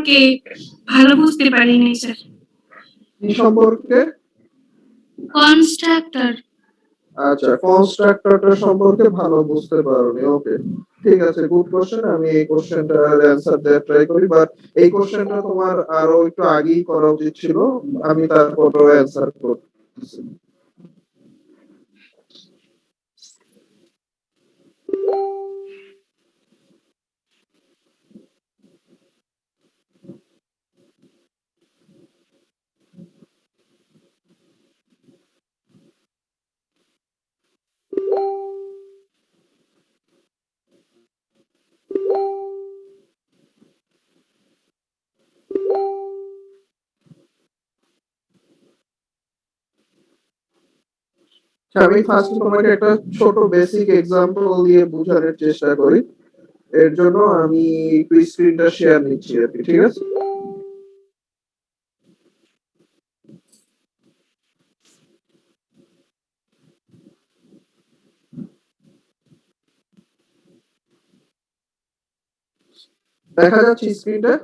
সম্পর্কে ভালো বুঝতে পারিনি স্যার। কি সম্পর্কে? কনস্ট্রাক্টর। আচ্ছা, কনস্ট্রাক্টরটা সম্পর্কে ভালো বুঝতে পারোনি। ওকে, ঠিক আছে, গুড কোশ্চেন। আমি এই কোশ্চেনটার অ্যান্সার দেওয়ার ট্রাই করি, বাট এই কোশ্চেনটা তোমার আরো একটু আগেই করা উচিত ছিল। আমি তারপরও অ্যান্সার করতেছি। আমি ফার্স্ট তোমাকে একটা ছোট বেসিক এক্সাম্পল দিয়ে বোঝানোর চেষ্টা করি। এর জন্য আমি একটু স্ক্রিনটা শেয়ার নিচ্ছি আর কি, ঠিক আছে? দেখা যাচ্ছে স্ক্রিনটা?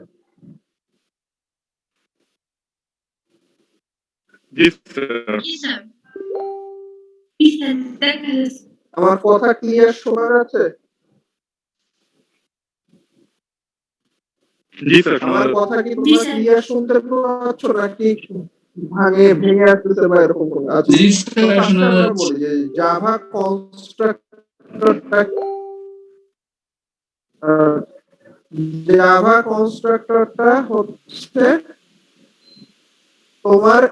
জি স্যার। জি স্যার। জি স্যার, দেখা যাচ্ছে। আমার কথা ক্লিয়ার শোনা যাচ্ছে? জি স্যার, আমার কথা কি জি তোমরা স্যার। ক্লিয়ার শুনতে পাচ্ছ নাকি ভেঙে আসতেছে বা এরকম কোনো? আচ্ছা, জি স্যার, শোনা আমরা যাচ্ছে। বলি যে জাভা কনস্ট্রাক্টরটা হচ্ছে তোমার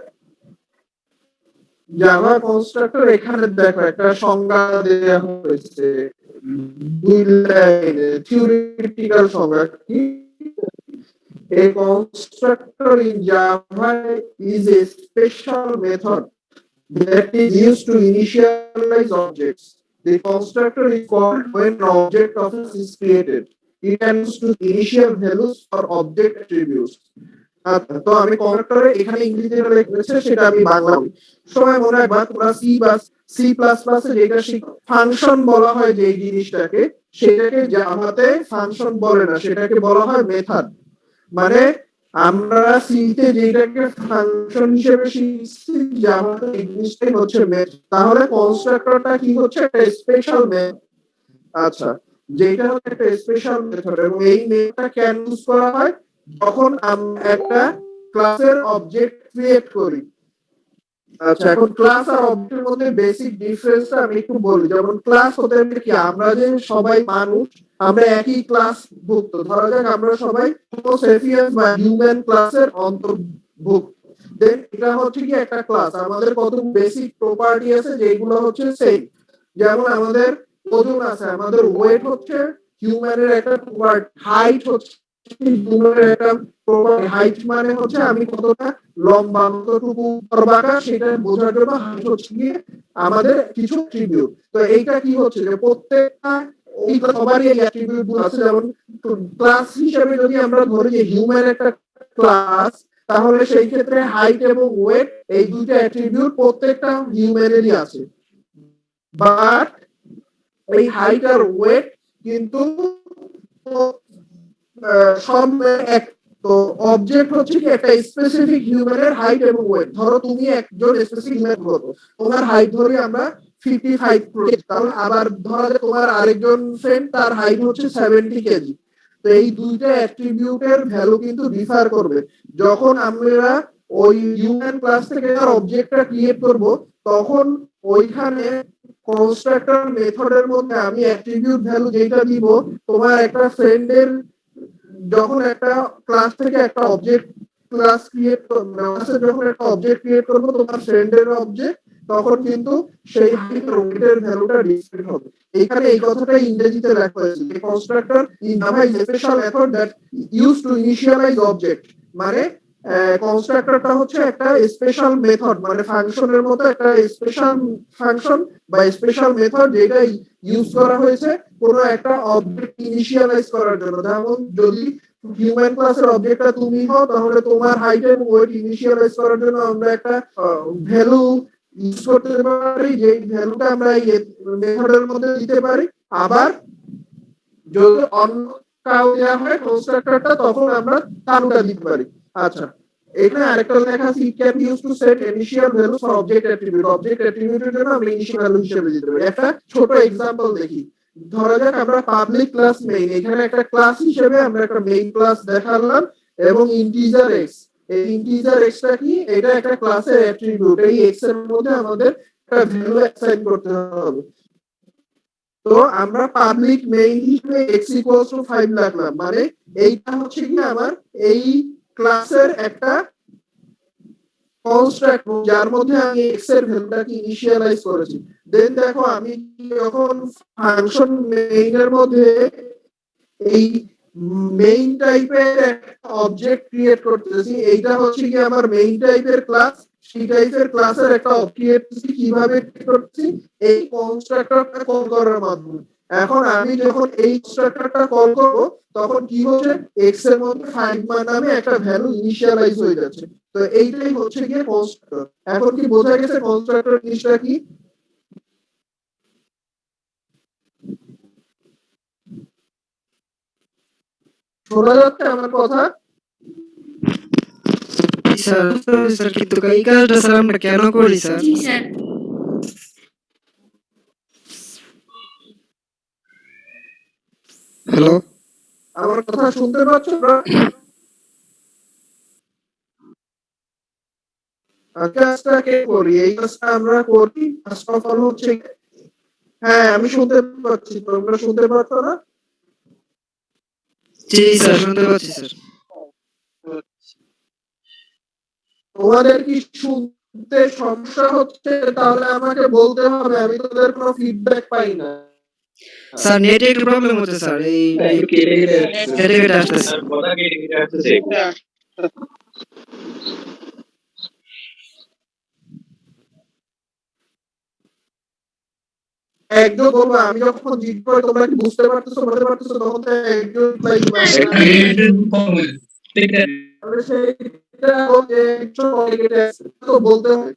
জাভা কনস্ট্রাক্টর। এখানে দেখো একটা সংজ্ঞা দেওয়া হয়েছে, 2 লাইনে থিওরিটিক্যাল সংজ্ঞা কি? A constructor in Java is a special method that is used to initialize objects. The constructor is called when an object of is created. It can use to initial values for object attributes. তো আমি কনস্ট্রাক্টরে এখানে ইংরেজিতে লিখেছে, সেটা আমি বাংলা বলি। সময় মনে রাখবা, তোমরা সি প্লাস প্লাস এ যেটা ফাংশন বলা হয় যে জিনিসটাকে, সেটাকে জাভাতে ফাংশন বলে না, সেটাকে বলা হয় মেথড। মানে আমরা সিতে যেটাকে ফাংশন হিসেবে শিখছি, জাভাতে এই জিনিসটাই হচ্ছে মেথড। তাহলে কনস্ট্রাক্টরটা কি হচ্ছে? একটা স্পেশাল মেথড। আচ্ছা, যেটা হচ্ছে একটা স্পেশাল মেথড, এবং এই মেথডটা কেন ইউজ করা হয়? যখন আমরা একটা ক্লাসের অবজেক্ট ক্রিয়েট করি। আচ্ছা, এখন ক্লাস আর অবজেক্টের মধ্যে বেসিক ডিফারেন্সটা আমি একটু বলি। যেমন ক্লাস হতে পারে কি, আমরা যে সবাই মানুষ, আমরা একই ক্লাস ভুক্ত। ধরা যাক আমরা সবাই হোমো সেপিয়েন্স বা হিউম্যান ক্লাসের অন্তর্ভুক্ত। দেন এটা হচ্ছে কি একটা ক্লাস, আমাদের কত বেসিক প্রপার্টি আছে যেগুলো হচ্ছে সেম। যেমন আমাদের ওজন আছে, আমাদের ওয়েট হচ্ছে হিউম্যানের একটা প্রপার্টি, হাইট হচ্ছে হিউম্যানের একটা প্রপার্টি। হাইট মানে হচ্ছে আমি কতটা লম্বা, কতটুকু বাঁকা, সেটা বোঝার জন্য হাইট হচ্ছে গিয়ে আমাদের কিছু অ্যাট্রিবিউট। তো এইটা কি হচ্ছে যে প্রত্যেকটা এই সবারই এই অ্যাট্রিবিউট গুলো আছে। যেমন ক্লাস হিসেবে যদি আমরা ধরি যে হিউম্যান একটা ক্লাস, তাহলে সেই ক্ষেত্রে হাইট এবং ওয়েট এই দুইটা অ্যাট্রিবিউট প্রত্যেকটা হিউম্যানেরই আছে। বাট এই হাইট আর ওয়েট কিন্তু সব এক। তো অবজেক্ট হচ্ছে কি একটা স্পেসিফিক হিউম্যানের হাইট এবং ওয়েট। ধরো তুমি একজন স্পেসিফিক হিউম্যান, হতো তোমার হাইট ধরি আমরা 55 কেজি, তাহলে আবার ধরা যায় তোমার আরেকজন ফ্রেন্ড, তার হাইট হচ্ছে 70 কেজি। তো এই দুইটা অ্যাট্রিবিউটের ভ্যালু কিন্তু ডিফার করবে। যখন আমরা ওই হিউম্যান ক্লাস থেকে তার অবজেক্টটা ক্রিয়েট করব, তখন ওইখানে কনস্ট্রাক্টর মেথডের মধ্যে আমি অ্যাট্রিবিউট ভ্যালু যেটা দিব, তোমার একটা ফ্রেন্ডের যখন একটা ক্লাস থেকে একটা অবজেক্ট ক্লাস ক্রিয়েট ক্লাসে যখন একটা অবজেক্ট ক্রিয়েট করব, তোমার ফ্রেন্ডের অবজেক্ট, তখন কিন্তু সেই হাইট আর ওয়েটের ভ্যালুটা ডিফারেন্ট হবে। এখানে এই কথাটা ইংরেজিতে লেখা হয়েছে যে constructor in Java is a special method that use to initialize object. মানে কনস্ট্রাক্টরটা হচ্ছে একটা স্পেশাল মেথড, মানে ফাংশনের মতো একটা স্পেশাল ফাংশন বা স্পেশাল মেথড, যেটা ইউজ করা হয়েছে কোনো একটা অবজেক্ট ইনিশিয়ালাইজ করার জন্য। যেমন যদি হিউম্যান ক্লাসের অবজেক্টটা তুমি হও, তাহলে তোমার হাইট এবং ওয়েট ইনিশিয়ালাইজ করার জন্য আমরা একটা ভ্যালু ইউজ করতে পারি, যে ভ্যালুটা আমরা এই মেথডের মধ্যে দিতে পারি। আবার যদি অন্য কাউ দেওয়া হয় কনস্ট্রাক্টরটা, তখন আমরা তালুটা দিতে পারি। আচ্ছা, এখানে আরেকটা লেখা আছে it can be used to set initial values for object attribute. Object অ্যাট্রিবিউটের জন্য আমরা ইনিশিয়াল ভ্যালু হিসেবে দিতে পারি। একটা ছোট এক্সাম্পল দেখি। ধরা যাক আমরা পাবলিক ক্লাস মেইন, এখানে একটা ক্লাস হিসেবে আমরা একটা মেইন ক্লাস দেখালাম এবং ইন্টিজার এক্স। এই ইন্টিজার এক্সটা কি? এটা একটা ক্লাসের অ্যাট্রিবিউট। এই এক্স এর মধ্যে আমাদের একটা ভ্যালু অ্যাসাইন করতে হবে। তো আমরা পাবলিক মেইন হিসেবে x ইকুয়ালস টু 5 রাখলাম, মানে এইটা হচ্ছে কি আমার এই ক্লাসের একটা কনস্ট্রাক্ট যার মধ্যে আমি x এর ভ্যালুটাকে ইনিশিয়ালাইজ করেছি। দেন দেখো আমি যখন ফাংশন মেইন এর মধ্যে এই মেইন টাইপের একটা অবজেক্ট ক্রিয়েট করতেছি, এইটা হচ্ছে কি আমার মেইন টাইপের ক্লাস। সেই টাইপের ক্লাসের একটা অবজেক্ট কিভাবে করছি? এই কনস্ট্রাক্টরটা কল করার মাধ্যমে। এখন আমি যখন এই কনস্ট্রাক্টরটা কল করব, তখন কি হচ্ছে? x এর মধ্যে 5 নামে একটা ভ্যালু ইনিশিয়ালাইজ হয়ে যাচ্ছে। তো এইটাই হচ্ছে গিয়ে কনস্ট্রাক্টর। এখন কি বোঝা গেছে কনস্ট্রাক্টর জিনিসটা কি? শোনা যাচ্ছে আমার কথা? স্যার স্যার কিন্তু এই কাজটা স্যার আমরা কেন করি স্যার? জি স্যার। হ্যালো, আমার কথা শুনতে পাচ্ছ? কাজটা কে করি? এই কাজটা আমরা করি ফার্স্ট অফ অল হচ্ছে, হ্যাঁ আমি শুনতে পাচ্ছি, তোমরা শুনতে পাচ্ছ না? জি স্যার শুনতে পাচ্ছি স্যার। তোমাদের কি শুনতে সমস্যা হচ্ছে? তাহলে আমাকে বলতে হবে, আমি তোদের কোনো ফিডব্যাক পাই না। স্যার নেটে একটু প্রবলেম হচ্ছে স্যার, এই কেটে কেটে আসতেছে। স্যার কথা কেটে কেটে আসতেছে। একজন বলবো, আমি যখন জিজ্ঞেস করি তোমরা কি বুঝতে পারতেছো, বলতে পারতেছো, তখন তো একজন তাহলে সেইটা হচ্ছে একটু complicated আছে, তো বলতে হবে।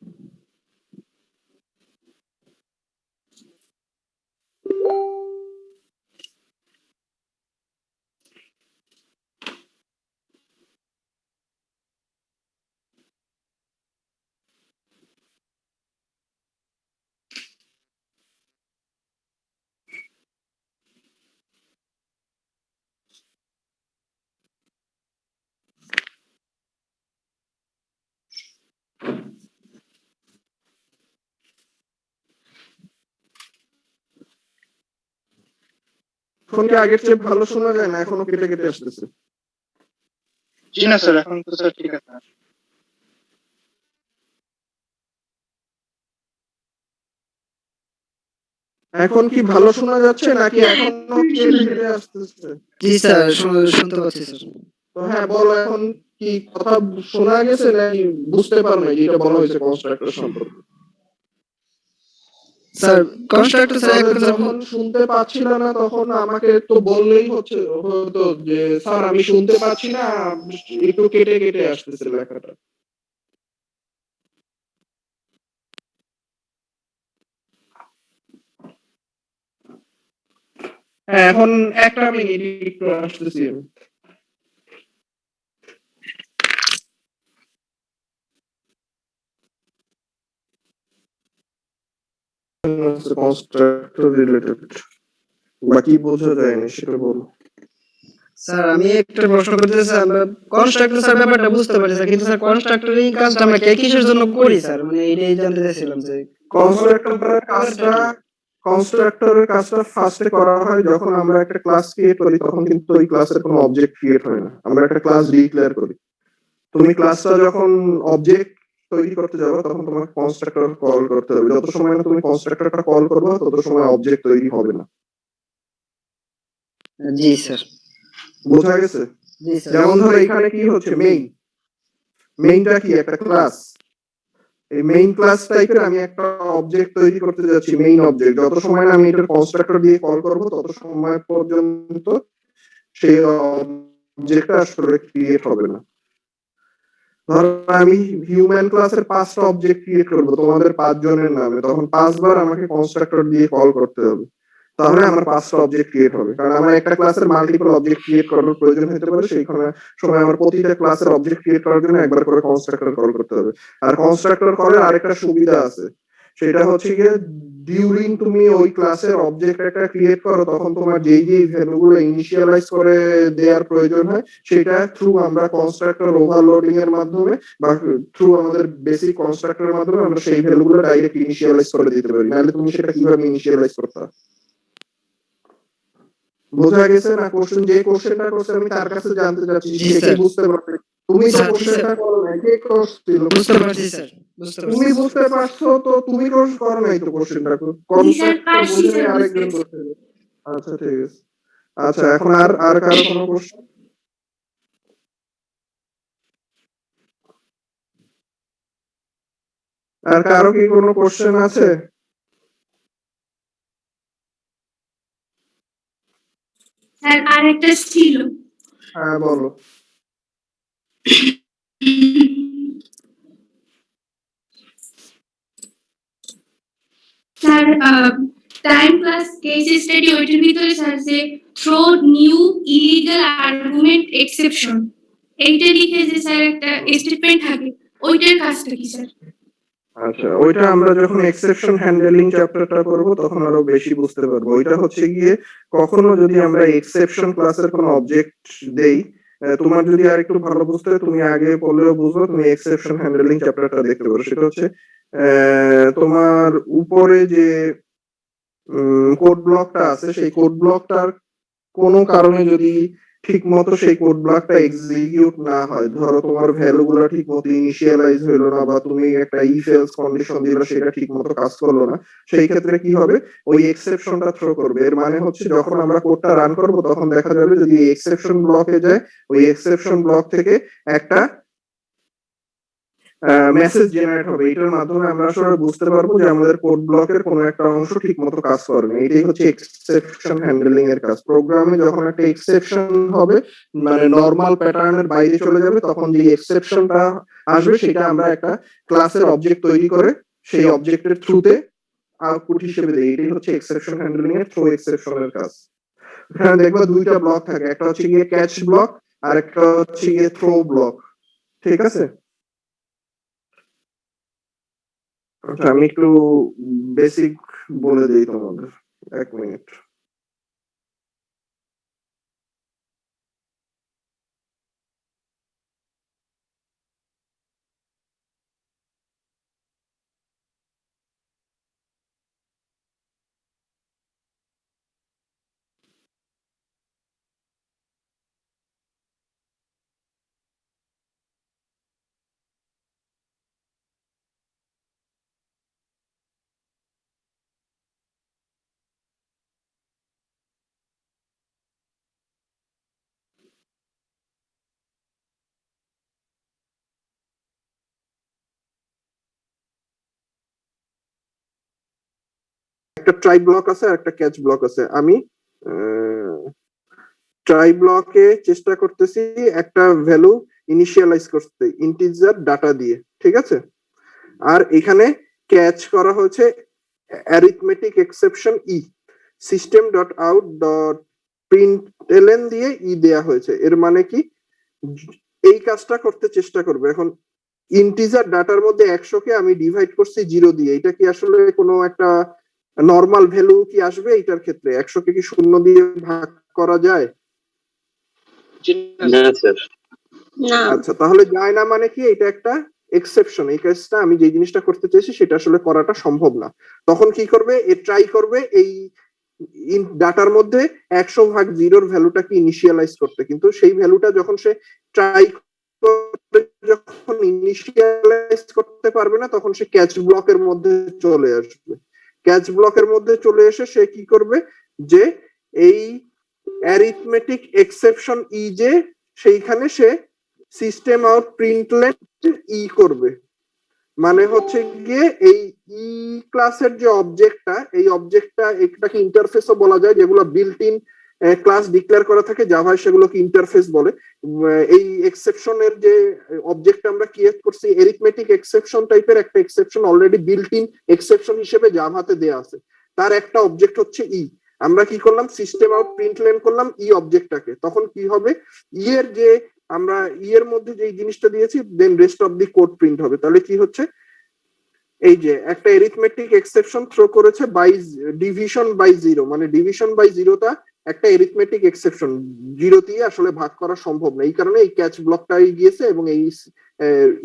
এখন কি আগের চেয়ে ভালো শোনা যায় না? এখনো কেটে কেটে আসতেছে? জি না স্যার, এখন তো স্যার ঠিক আছে। এখন কি ভালো শোনা যাচ্ছে নাকি এখনো কেটে কেটে আসতেছে? জি স্যার শুনতে পাচ্ছি স্যার। তো হ্যাঁ বলো, এখন কি কথা শোনা গেছে নাকি বুঝতে পারো না যেটা বলা হয়েছে কনস্ট্রাক্টর সম্পর্কে? স্যার কনস্ট্রাক্টর স্যার তাহলে এখন স্যার যখন শুনতে পাচ্ছিল না তখন আমাকে তো বললেই হতো যে স্যার আমি শুনতে পাচ্ছি না, একটু কেটে কেটে আসতেছে লেখাটা। হ্যাঁ এখন একটা মিনিট একটু আসতেছি আমি। কনস্ট্রাক্টর রিলেটেড বাকি বোঝা যায়নি সেটা বলো। স্যার আমি একটা প্রশ্ন করতে চাই, আমরা কনস্ট্রাক্টর স্যার ব্যাপারটা বুঝতে পারছি স্যার, কিন্তু স্যার কনস্ট্রাক্টর এই কাজটা আমরা কিসের জন্য করি স্যার, মানে এইটাই জানতে চাইছিলাম যে কনস্ট্রাক্টরের কাজটা ফার্স্টে করা হয় যখন আমরা একটা ক্লাস ক্রিয়েট করি, তখন কিন্তু ওই ক্লাসের কোনো অবজেক্ট ক্রিয়েট হয় না, আমরা একটা ক্লাস ডিক্লেয়ার করি। তুমি ক্লাসটা যখন অবজেক্ট তৈরি করতে যাবে তখন তোমাকে কনস্ট্রাক্টর কল করতে হবে। যত সময় না তুমি কনস্ট্রাক্টরটা কল করবে তত সময় অবজেক্ট তৈরি হবে না। জি স্যার। বোঝা গেছে? জি স্যার। যেমন ধরো এখানে কি হচ্ছে, মেইনটা কি একটা ক্লাস। এই মেইন ক্লাস টাইপের আমি একটা অবজেক্ট তৈরি করতে যাচ্ছি, মেইন অবজেক্ট। যত সময় না আমি এটার কনস্ট্রাক্টর দিয়ে কল করব তত সময় পর্যন্ত সেই অবজেক্টটা আসলে ক্রিয়েট হবে না। ধরো আমি হিউম্যান ক্লাসের 5টা অবজেক্ট ক্রিয়েট করব তোমাদের 5 জনের নামে, তখন 5 বার আমাকে কনস্ট্রাক্টর দিয়ে কল করতে হবে। তাহলে আমার 5টা অবজেক্ট ক্রিয়েট হবে, কারণ আমার একটা ক্লাসের মাল্টিপল অবজেক্ট ক্রিয়েট করার প্রয়োজন হতে পারে। সেইখানে সময় আমার প্রতিটা ক্লাসের অবজেক্ট ক্রিয়েট করার জন্য একবার করে কনস্ট্রাক্টর কল করতে হবে। আর কনস্ট্রাক্টর কলের আরেকটা সুবিধা আছে, সেটা হচ্ছে গিয়ে ডিউরিং তুমি ওই ক্লাসের অবজেক্ট একটা ক্রিয়েট করো, তখন তোমার যেই যেই ভ্যালুগুলো ইনিশিয়ালাইজ করে দেওয়ার প্রয়োজন হয় সেটা থ্রু আমরা কনস্ট্রাক্টর ওভারলোডিং এর মাধ্যমে বা থ্রু আমাদের বেসিক কনস্ট্রাক্টরের মাধ্যমে আমরা সেই ভ্যালুগুলো ডাইরেক্ট ইনিশিয়ালাইজ করে দিতে পারি। নাহলে তুমি সেটা কিভাবে ইনিশিয়ালাইজ করতে? বোঝা গেছে না? কোশ্চেন যে কোশ্চেনটা করছে আমি তার কাছে জানতে চাচ্ছি জি, সে কি স্যার। বুঝতে পারবে? তুমি তো স্যার, জি, কোশ্চেনটা করো নাই, কে করছিল? বুঝতে পারছি স্যার, বুঝতে তুমি পারছি। বুঝতে পারছো তো, তুমি করো নাই তো কোশ্চেনটা, জি স্যার, কনস্ট্রাক্টর পারছি বোঝে স্যার, নাই, বুঝতে আরেকজন করছে। আচ্ছা ঠিক আছে। আচ্ছা এখন আর আর কারো কোনো কোশ্চেন? আর কারো কি কোনো কোশ্চেন আছে? স্যার আরেকটা ছিল। হ্যাঁ বলো। Sir time plus case study ওইটার ভিতরে স্যার যে throw new illegal argument exception এইটা লিখে যে স্যার একটা স্টেটমেন্ট থাকে, ওইটার কাজটা কি স্যার? আচ্ছা ওইটা আমরা যখন এক্সেপশন হ্যান্ডলিং চ্যাপ্টারটা করব তখন আরো বেশি বুঝতে পারবো। ওইটা হচ্ছে গিয়ে কখনো যদি আমরা এক্সেপশন ক্লাসের কোনো অবজেক্ট দেই, তোমার যদি আর একটু ভালো বুঝতে হয় তুমি আগে পড়লেও বুঝবো, তুমি এক্সেপশন হ্যান্ডলিং চ্যাপ্টারটা দেখতে পারো। সেটা হচ্ছে তোমার উপরে যে কোড ব্লকটা আছে সেই কোড ব্লকটার কোনো কারণে যদি ঠিক মতো সেই কোড ব্লকটা এক্সিকিউট না হয়, ধরো তোমার ভ্যালু গুলো ঠিক মতো ইনিশিয়ালাইজ হইলো না বা তুমি একটা ইফ এলস কন্ডিশন দিলে সেটা ঠিক মতো কাজ করলো না, সেই ক্ষেত্রে কি হবে? ওই এক্সেপশনটা থ্রো করবে। এর মানে হচ্ছে যখন আমরা কোডটা রান করব তখন দেখা যাবে যদি এক্সেপশন ব্লকে যায়, ওই এক্সেপশন ব্লক থেকে একটা মেসেজ জেনারেট হবে। এটার মাধ্যমে আমরা আসলে বুঝতে পারবো যে আমাদের কোড ব্লকের কোনো একটা অংশ ঠিকমতো কাজ করে না। এটাই হচ্ছে এক্সেপশন হ্যান্ডলিং এর কাজ। প্রোগ্রামে যখন একটা এক্সেপশন হবে, মানে নরমাল প্যাটার্নের বাইরে চলে যাবে, তখন যে এক্সেপশনটা আসবে সেটা আমরা একটা ক্লাসের অবজেক্ট তৈরি করে সেই অবজেক্টের থ্রুতে আউটপুট হিসেবে দেই। এটাই হচ্ছে এক্সেপশন হ্যান্ডলিং এর থ্রো এক্সেপশনের কাজ। এখানে দেখবা দুইটা ব্লক থাকে, একটা হচ্ছে গিয়ে ক্যাচ ব্লক আর একটা হচ্ছে গিয়ে থ্রো ব্লক। ঠিক আছে? আচ্ছা আমি একটু বেসিক বলে দিই তোমাদের, 1 মিনিট। একটা ট্রাই ব্লক আছে আর একটা ক্যাচ ব্লক আছে। আমি ট্রাই ব্লকে চেষ্টা করতেছি একটা ভ্যালু ইনিশিয়ালাইজ করতে ইন্টিজার ডাটা দিয়ে, ঠিক আছে? আর এখানে ক্যাচ করা হয়েছে অ্যারিথমেটিক এক্সেপশন ই, system dot out dot println দিয়ে ই দেয়া হয়েছে। এর মানে কি? এই কাজটা করতে চেষ্টা করবে। এখন ইন্টিজার ডাটার মধ্যে 100 কে আমি ডিভাইড করছি 0 দিয়ে, এটা কি আসলে কোনো একটা নরমাল ভ্যালু কি আসবে? এটার ক্ষেত্রে 100 কে কি 0 দিয়ে ভাগ করা যায়? না। আচ্ছা তাহলে যায় না মানে কি? এটা একটা এক্সেপশন। এই কাজটা আমি যে জিনিসটা করতে চাইছি সেটা আসলে করাটা সম্ভব না। তখন কি করবে? এ ট্রাই করবে এই ডাটার মধ্যে 100/0 ভ্যালুটাকে ইনিশিয়ালাইজ করতে, কিন্তু সেই ভ্যালুটা যখন সে ট্রাই যখন ইনিশিয়ালাইজ করতে পারবে না তখন সে ক্যাচ ব্লকের মধ্যে চলে আসবে। ক্যাচ ব্লকের মধ্যে চলে এসে সে কি করবে? যে এই অ্যারিথমেটিক এক্সেপশন ই যে সেইখানে সে সিস্টেম আউট প্রিন্টলেন ই করবে। মানে হচ্ছে গিয়ে এই ই ক্লাসের যে অবজেক্টটা, এই অবজেক্টটা এটাকে ইন্টারফেসও বলা যায়, যেগুলো বিল্ট ইন ক্লাস ডিক্লেয়ার করা থাকে জাভায় সেগুলোকে ইন্টারফেস বলে। এই এক্সেপশনের যে অবজেক্ট আমরা ক্রিয়েট করছি, এরিথমেটিক এক্সেপশন টাইপের একটা exception already built in exception হিসেবে জাভাতে দেয়া আছে, তার একটা অবজেক্ট হচ্ছে ই। আমরা কি করলাম, সিস্টেম আউট প্রিন্টলেন করলাম ই অবজেক্টটাকে, তখন কি হবে, ই এর যে আমরা ই এর মধ্যে যে জিনিসটা দিয়েছি then rest of the code print হবে। তাহলে কি হচ্ছে, এই যে একটা এরিথমেটিক এক্সেপশন থ্রো করেছে বাই ডিভিশন বাই জিরো, মানে ডিভিশন বাই জিরোটা একটা এরিথমেটিক এক্সেপশন, জিরো দিয়ে আসলে ভাগ করা সম্ভব না, এই কারণে এই ক্যাচ ব্লকটাই গিয়েছে এবং এই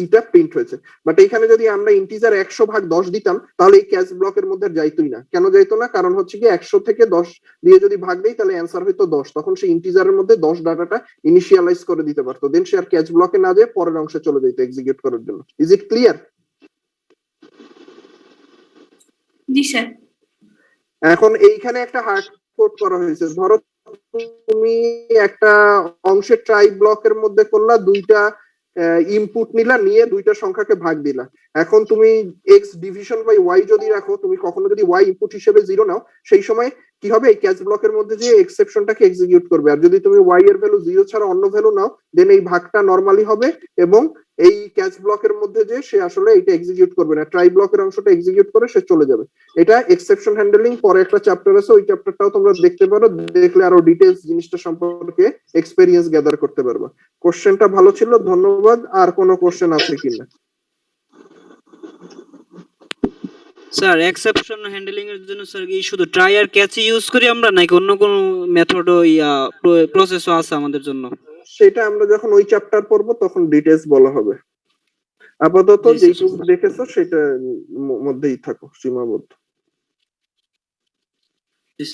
ইটা প্রিন্ট হয়েছে। বাট এইখানে যদি আমরা ইন্টিজার 100/10 দিতাম তাহলে এই ক্যাচ ব্লকের মধ্যে যাইতোই না। কেন যাইতো না, কারণ হচ্ছে কি 100 থেকে 10 দিয়ে যদি ভাগ দেই তাহলে অ্যান্সার হইতো 10, তখন সেই ইন্টিজারের মধ্যে 10 ডাটাটা ইনিশিয়ালাইজ করে দিতে পারতো, দেন সে আর ক্যাচ ব্লকে না যেয়ে পরের অংশে চলে যেত এক্সিকিউট করার জন্য। Is it clear? G sir. এখন এইখানে একটা হার্ড কোড করা হয়েছে, ধরো তুমি একটা অংশের ট্রাই ব্লকের মধ্যে করলা, দুইটা ইনপুট নিলা, নিয়ে দুইটা সংখ্যাকে ভাগ দিলা। এখন তুমি এক্স ডিভিশন বাই ওয়াই যদি রাখো, তুমি কখনো যদি ওয়াই ইনপুট হিসেবে 0 নাও, সেই সময় কি হবে, এই ক্যাচ ব্লকের মধ্যে যে এক্সেপশনটাকে এক্সিকিউট করবে। আর যদি তুমি ওয়াই এর ভ্যালু 0 ছাড়া অন্য ভ্যালু নাও, দেন এই ভাগটা নরমালি হবে এবং এই ক্যাচ ব্লকের মধ্যে যে সে আসলে এটা এক্সিকিউট করবে না, ট্রাই ব্লকের অংশটা এক্সিকিউট করে সে চলে যাবে। এটা এক্সেপশন হ্যান্ডলিং পরে একটা চ্যাপ্টার আছে, ওই চ্যাপ্টারটাও তোমরা দেখতে পারো, দেখলে আরো ডিটেইলস জিনিসটা সম্পর্কে এক্সপেরিয়েন্স গ্যাদার করতে পারবা। কোশ্চেনটা ভালো ছিল, ধন্যবাদ। আর কোনো কোশ্চেন আছে কিনা? স্যার এক্সেপশন হ্যান্ডলিং এর জন্য স্যার কি শুধু ট্রাই আর ক্যাচ ইউজ করি আমরা, নাকি অন্য কোনো মেথডও প্রসেসও আছে আমাদের জন্য? সেটা আমরা যখন ওই চ্যাপ্টার পড়বো তখন ডিটেইলস বলা হবে। আপাতত জি, স্যার। যেটুকু দেখেছো সেটা মধ্যেই থাকো, সীমাবদ্ধ।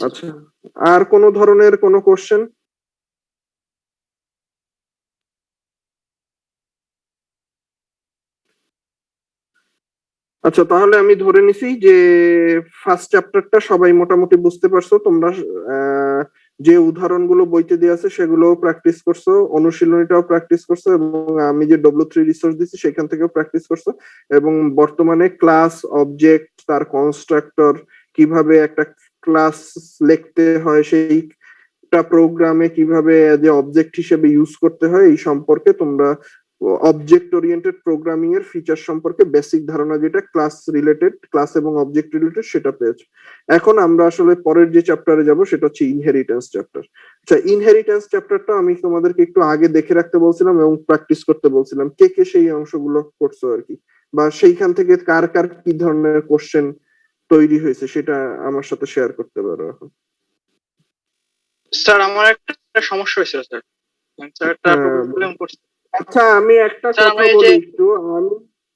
আচ্ছা, আর কোনো ধরনের কোনো কোশ্চেন? আচ্ছা, তাহলে আমি ধরে নিছি যে ফার্স্ট চ্যাপ্টারটা সবাই মোটামুটি বুঝতে পারছো। তোমরা যে উদাহরণগুলো বইতে দেওয়া আছে সেগুলোও প্র্যাকটিস করছো, অনুশীলনীটাও প্র্যাকটিস করছো, এবং আমি যে W3 রিসোর্স দিচ্ছি সেখান থেকেও প্র্যাকটিস করছো। এবং বর্তমানে ক্লাস, অবজেক্ট, তার কনস্ট্রাক্টর, কিভাবে একটা ক্লাস লিখতে হয়, সেইটা প্রোগ্রামে কিভাবে যে অবজেক্ট হিসেবে ইউজ করতে হয়, এই সম্পর্কে তোমরা অবজেক্ট ওরিয়েন্টেড প্রোগ্রামিং এর ফিচার সম্পর্কে বেসিক ধারণা, যেটা ক্লাস রিলেটেড, ক্লাস এবং অবজেক্ট রিলেটেড, সেটা পেয়েছো। এখন আমরা আসলে পরের যে চ্যাপ্টারে যাব সেটা হচ্ছে ইনহেরিটেন্স চ্যাপ্টার। আচ্ছা, ইনহেরিটেন্স চ্যাপ্টারটা আমি তোমাদেরকে একটু আগে দেখে রাখতে বলছিলাম এবং প্র্যাকটিস করতে বলছিলাম। কে কে সেই অংশগুলো করছো আর কি, বা সেইখান থেকে কার কার কি ধরনের কোশ্চেন তৈরি হয়েছে সেটা আমার সাথে শেয়ার করতে পারো এখন। স্যার আমার একটা সমস্যা হয়েছিল স্যার, স্যারটা প্রবলেম করছে। আচ্ছা, আমি একটা স্যার, কথা আমরা এই বলি যে- একটু।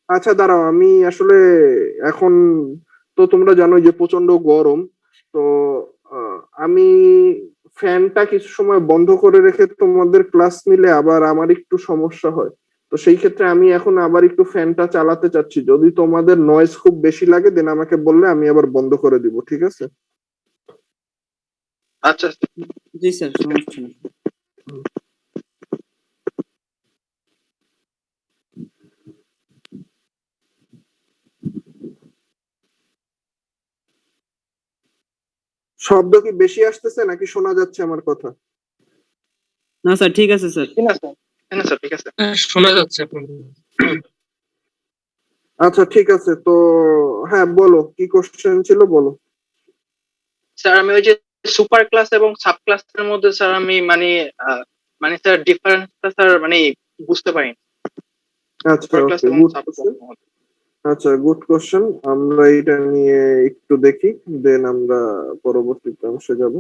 আচ্ছা দাঁড়াও, আমি আসলে এখন তো তোমরা জানো যে প্রচন্ড গরম, তো আমি ফ্যানটা কিছু সময় বন্ধ করে রেখে তোমাদের ক্লাস নিলে আবার আমার একটু সমস্যা হয়। তো সেই ক্ষেত্রে আমি এখন আবার একটু ফ্যানটা চালাতে চাচ্ছি, যদি তোমাদের নয়েজ খুব বেশি লাগে দেন আমাকে বললে আমি আবার বন্ধ করে দিব, ঠিক আছে? আচ্ছা জি স্যার, সমস্যা নেই। শব্দ কি বেশি আসতেছে নাকি শোনা যাচ্ছে আমার কথা? না স্যার, ঠিক আছে স্যার। না স্যার, না স্যার, ঠিক আছে। শোনা যাচ্ছে আপনার। আচ্ছা ঠিক আছে, তো হ্যাঁ বলো, কি কোশ্চেন ছিল বলো। স্যার আমি ওই যে সুপার ক্লাস এবং সাব ক্লাসের মধ্যে স্যার আমি মানে স্যার ডিফারেন্সটা স্যার মানে বুঝতে পারি। আচ্ছা, সুপার ক্লাস ওকে, এবং গুড সাব কোশ্চেন। ক্লাস। আচ্ছা, গুড কোশ্চেন। আমরা এটা নিয়ে একটু দেখি, দেন আমরা পরবর্তীতে অংশে যাব।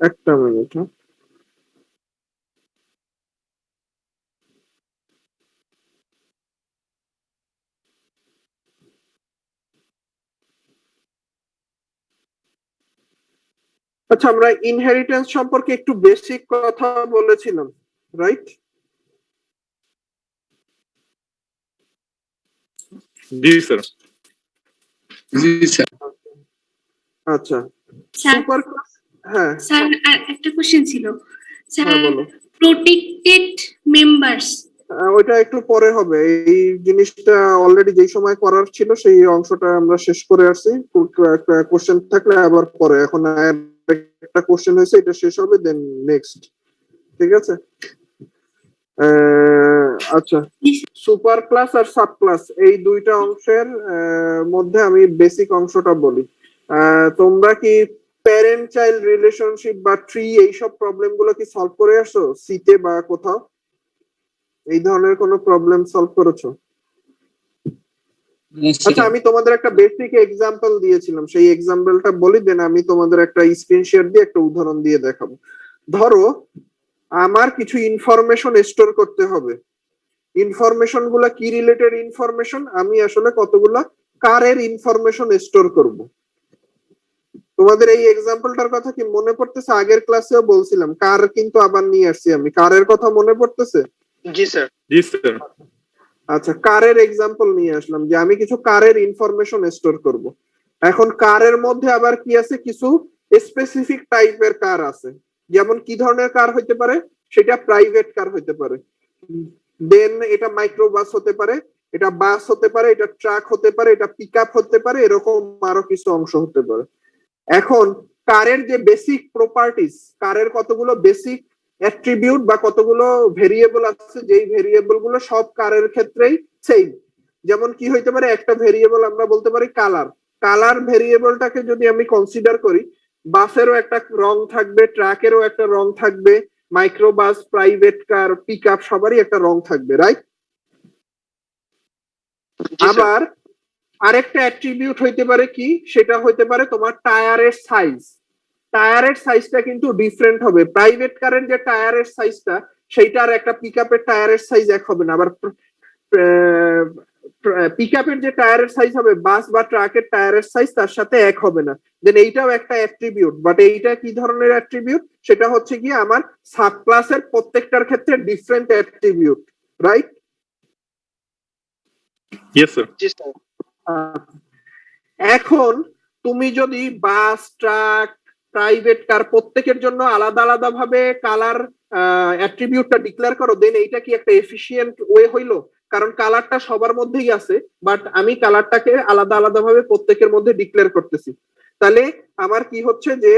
একটা মিনিট, হ্যাঁ। আচ্ছা, আমরা ইনহেরিটেন্স সম্পর্কে একটু বেসিক কথা বলেছিলাম, রাইট? জি স্যার। জি স্যার। আচ্ছা স্যার সুপার ক্লাস, হ্যাঁ স্যার আর একটা কোশ্চেন ছিল স্যার, হ্যাঁ বলো। Protected members. ওইটা একটু পরে হবে, এই জিনিসটা অলরেডি যেই সময় করার ছিল সেই অংশটা আমরা শেষ করে আসছি। একটা কোশ্চেন থাকলে আবার পরে, এখন আর একটা কোশ্চেন হয়েছে, এটা শেষ হবে দেন নেক্সট, ঠিক আছে? আচ্ছা, সুপার ক্লাস আর সাব ক্লাস এই দুইটা অংশের মধ্যে আমি বেসিক অংশটা বলি। তোমরা কি প্যারেন্ট চাইল্ড রিলেশনশিপ বা ট্রি এইসব প্রবলেম গুলো কি সলভ করে আসছো সিতে বা কোথাও? এই ধরনের কোনো প্রবলেম সলভ করেছো? আচ্ছা, আমি তোমাদের একটা বেসিক এক্সাম্পল দিয়েছিলাম, সেই এক্সাম্পলটা বলি, দেন আমি তোমাদের একটা স্ক্রিন শেয়ার দিয়ে একটা উদাহরণ দিয়ে দেখাবো। ধরো আমার কিছু ইনফরমেশন স্টোর করতে হবে। ইনফরমেশন গুলা কি রিলেটেড ইনফরমেশন? আমি আসলে কতগুলা কারের ইনফরমেশন স্টোর করব। তোমাদের এই এক্সাম্পলটার কথা কি মনে পড়তেছে? আগের ক্লাসেও বলছিলাম, কার কিন্তু আবার নিয়ে আসছি আমি। কারের কথা মনে পড়তেছে? জি স্যার। জি স্যার। আচ্ছা, কারের এক্সাম্পল নিয়ে আসলাম যে আমি কিছু কারের ইনফরমেশন স্টোর করব। এখন কারের মধ্যে আবার কি আছে, কিছু স্পেসিফিক টাইপের কার আছে। যেমন কি ধরনের কার হইতে পারে? সেটা প্রাইভেট কার হইতে পারে, দেন এটা মাইক্রো বাস হতে পারে, এটা বাস হতে পারে, এটা ট্রাক হতে পারে, এটা পিকআপ হতে পারে, এরকম আরো কিছু অংশ হতে পারে। এখন কারের যে বেসিক প্রপার্টিজ, কারের কতগুলো বেসিক অ্যাট্রিবিউট বা কতগুলো ভেরিয়েবল আছে, যেই ভেরিয়েবল গুলো সব কারের ক্ষেত্রেই সেম। যেমন কি হইতে পারে, একটা ভেরিয়েবল আমরা বলতে পারি কালার। কালার ভেরিয়েবলটাকে যদি আমি কনসিডার করি, বাসেরও একটা রং থাকবে, ট্রাকেরও একটা রং থাকবে, মাইক্রোবাস, প্রাইভেট কার, পিকআপ সবারই একটা রং থাকবে, রাইট? আবার আরেকটা অ্যাট্রিবিউট হইতে পারে কি, সেটা হইতে পারে তোমার টায়ারের সাইজ। টায়ারের সাইজটা কিন্তু ডিফারেন্ট হবে। প্রাইভেট কারের যে টায়ারের সাইজটা, সেইটা আর একটা পিকআপের টায়ারের সাইজ এক হবে না। আবার পিকআপের যে টায়ারের সাইজ হবে, বাস বা ট্রাকের টায়ারের সাইজ তার সাথে এক হবে না। দেন এইটাও একটা অ্যাট্রিবিউট, বাট এইটা কি ধরনের অ্যাট্রিবিউট? সেটা হচ্ছে কি আমার সাব ক্লাসের প্রত্যেকটার ক্ষেত্রে different attribute, right? Yes sir. জি স্যার। এখন তুমি যদি বাস, ট্রাক, প্রাইভেট কার প্রত্যেকের জন্য আলাদা আলাদা ভাবে কালার অ্যাট্রিবিউটটা ডিক্লেয়ার করো, দেন এইটা কি একটা এফিশিয়েন্ট ওয়ে হইলো? কারণ কালারটা সবার মধ্যেই আছে, বাট আমি কালারটাকে আলাদা আলাদা ভাবে প্রত্যেকের মধ্যে ডিক্লেয়ার করতেছি। তাহলে আমার কি হচ্ছে যে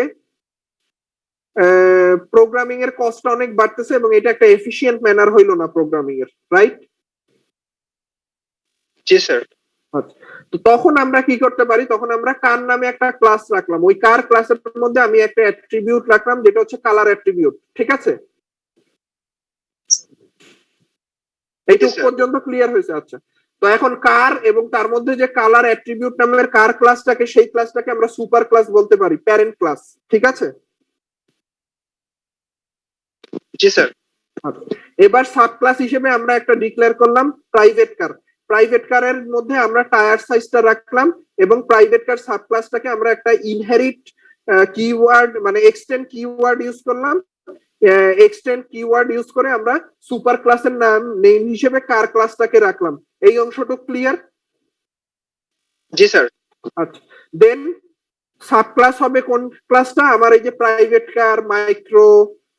প্রোগ্রামিং এর কস্টটা অনেক বাড়তেছে, এবং এটা একটা এফিশিয়েন্ট ম্যানার হইলো না প্রোগ্রামিং এর, রাইট? জি স্যার। তো তখন আমরা কি করতে পারি, তখন আমরা কার নামে একটা ক্লাস রাখলাম, ওই কার ক্লাসের মধ্যে আমি একটা অ্যাট্রিবিউট রাখলাম যেটা হচ্ছে কালার অ্যাট্রিবিউট, ঠিক আছে? এইটুকু পর্যন্ত ক্লিয়ার হয়েছে? আচ্ছা, তো এখন কার এবং তার মধ্যে যে কালার অ্যাট্রিবিউট নামের কার ক্লাসটাকে, সেই ক্লাসটাকে আমরা সুপার ক্লাস বলতে পারি, প্যারেন্ট ক্লাস, ঠিক আছে? জি স্যার। এবার সাব ক্লাস হিসেবে আমরা একটা ডিক্লেয়ার করলাম প্রাইভেট কার। প্রাইভেট কারের মধ্যে আমরা টায়ার সাইজটা রাখলাম, এবং প্রাইভেট কার সাব ক্লাসটাকে আমরা একটা ইনহেরিট কিওয়ার্ড মানে এক্সটেন্ড কিওয়ার্ড ইউজ করলাম। এক্সটেন্ড কিওয়ার্ড ইউজ করে আমরা সুপার ক্লাসের নাম নেম হিসেবে কার ক্লাসটাকে রাখলাম। এই অংশটুকু ক্লিয়ার? জি স্যার। আচ্ছা, দেন সাব ক্লাস হবে কোন ক্লাসটা? আমার এই যে প্রাইভেট কার, মাইক্রো,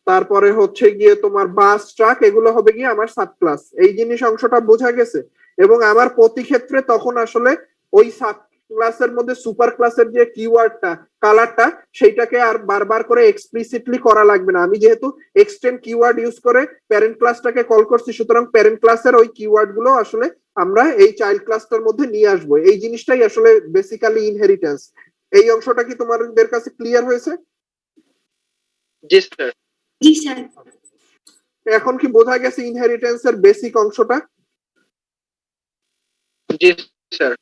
তারপরে হচ্ছে গিয়ে তোমার বাস, ট্রাক, এগুলো হবে গিয়ে আমার সাব ক্লাস। এই জিনিস অংশটা বোঝা গেছে? এবং আমার প্রতি ক্ষেত্রে তখন আসলে ওই সাব ক্লাসের মধ্যে সুপার ক্লাসের যে কিওয়ার্ডটা, কালারটা, সেইটাকে আর বারবার করে এক্সপ্লিসিটলি করা লাগবে না। আমি যেহেতু এক্সটেন্ড কিওয়ার্ড ইউজ করে প্যারেন্ট ক্লাসটাকে কল করছি, সুতরাং প্যারেন্ট ক্লাসের ওই কিওয়ার্ড গুলো আসলে আমরা এই চাইল্ড ক্লাসটার মধ্যে নিয়ে আসবো। এই জিনিসটাই আসলে বেসিক্যালি ইনহেরিটেন্স। এই অংশটা কি তোমাদের কাছে ক্লিয়ার হয়েছে? জি স্যার। জি স্যার। এখন কি বোঝা গেছে ইনহেরিটেন্স এর বেসিক অংশটা? জি স্যার।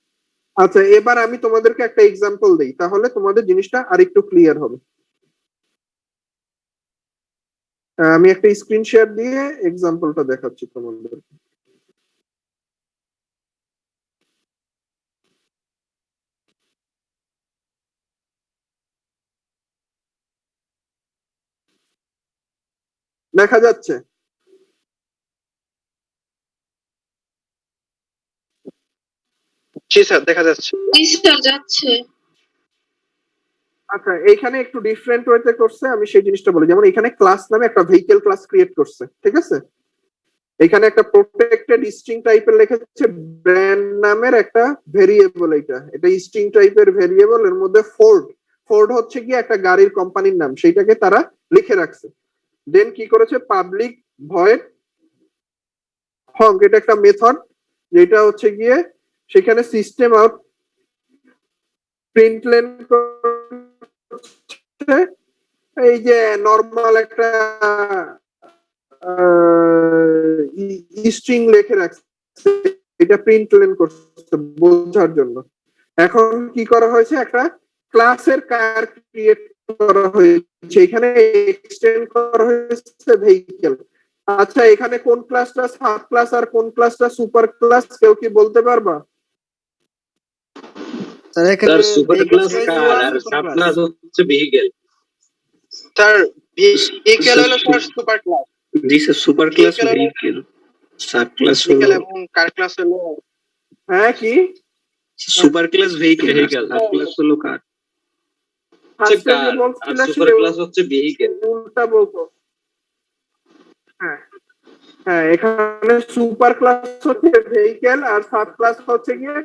আচ্ছা, এবার আমি তোমাদেরকে একটা এক্সাম্পল দেই, তাহলে তোমাদের জিনিসটা আরেকটু ক্লিয়ার হবে। আমি একটা স্ক্রিন শেয়ার দিয়ে এক্সাম্পলটা দেখাচ্ছি তোমাদের। দেখা যাচ্ছে? জি স্যার দেখা যাচ্ছে। যাচ্ছে। আচ্ছা, এইখানে একটু ডিফারেন্ট ওয়েতে করছে, আমি সেই জিনিসটা বলি। যেমন এখানে ক্লাস নামে একটা ভেহিকেল ক্লাস ক্রিয়েট করছে, ঠিক আছে? এখানে একটা প্রোটেক্টেড স্ট্রিং টাইপের লিখেছে ব্র্যান্ড নামের একটা ভেরিয়েবল। এটা স্ট্রিং টাইপের ভেরিয়েবল, এর মধ্যে ফোর্ড হচ্ছে কি একটা গাড়ির কোম্পানির নাম, সেইটাকে তারা লিখে রাখছে। দেন কি করেছে, পাবলিক ভয়েড হঙ্ক, এটা একটা মেথড যেটা হচ্ছে গিয়ে সেখানে সিস্টেম আউট প্রিন্টলেন এই যে নরমাল একটা স্ট্রিং লিখে রাখছে, এটা প্রিন্টলেন করছে বোঝার জন্য। এখন কি করা হয়েছে, একটা ক্লাসের কার ক্রিয়েট করা হয়েছে, এখানে এক্সটেন্ড করা হয়েছে ভেহিকেল। আচ্ছা, এখানে কোন ক্লাসটা সাব ক্লাস আর কোন ক্লাসটা সুপার ক্লাস, কেউ কি বলতে পারবা? স্যার এখানে স্যার সুপার vehicle ক্লাস হয়েছে কার আর super সাব class। ক্লাস হচ্ছে ভেহিকেল। স্যার ভেহিকেল হলো স্যার সুপার ক্লাস, জি স্যার, সুপার ক্লাস Vehicle হলো- ভেহিকেল, সাব ক্লাস ভেহিকেল হলো এবং কার ক্লাস হলো হ্যাঁ কি super class vehicle, sub class হলো কার। ফার্স্টে যে কার আর বলছিলা সুপার ক্লাস হচ্ছে ভেহিকেল। উল্টা বলতো। হ্যাঁ হ্যাঁ, এখানে সুপার ক্লাস হচ্ছে ভেহিকেল আর সাব ক্লাস হচ্ছে গিয়ে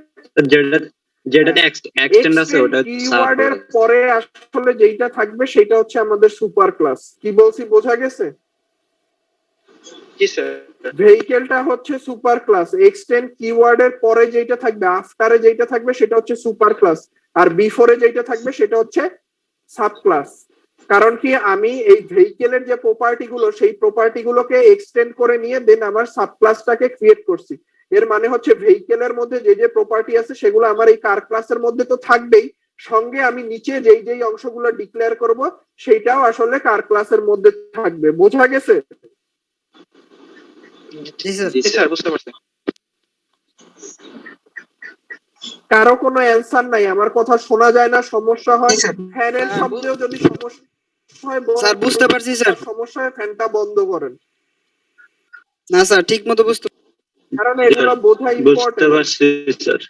যেটাতে এক্সটেন্ড আছে ওটা সাব কিওয়ার্ডের ক্লাস। পরে আসলে যেটা থাকবে সেটা হচ্ছে আমাদের সুপার ক্লাস। কি বলছি বোঝা গেছে? জি স্যার। ভেহিকেলটা হচ্ছে সুপার ক্লাস, এক্সটেন্ড কিওয়ার্ডের পরে যেটা থাকবে, আফটারে যেটা থাকবে সেটা হচ্ছে সুপার ক্লাস, আর বিফোরে যেটা থাকবে সেটা হচ্ছে সাব ক্লাস। কারণ কি, আমি এই ভেহিকেলের যে প্রপার্টি গুলো সেই প্রপার্টি গুলোকে এক্সটেন্ড করে নিয়ে দেন আমার সাব ক্লাসটাকে ক্রিয়েট করছি। এর মানে হচ্ছে ভেহিকেলের মধ্যে যে যে প্রপার্টি আছে সেগুলো আমার এই কার ক্লাসের মধ্যে তো থাকবেই, সঙ্গে আমি নিচে যেই যেই অংশগুলো ডিক্লেয়ার করব সেটাও আসলে কার ক্লাসের মধ্যে থাকবে। বোঝা গেছে? জি স্যার। জি স্যার বুঝতে পারছি। কারো কোনো অ্যান্সার নাই? আমার কথা শোনা যায় না, সমস্যা হয়? ফ্যানের হ্যাঁ, শব্দেও যদি সমস্যা হয় স্যার বুঝতে পারছি স্যার। সমস্যা হয় ফ্যানটা বন্ধ করেন, না স্যার ঠিক মতো বুঝতে কারণ এগুলো বোঝা বুঝতে ইম্পর্টেন্ট। পারছি স্যার।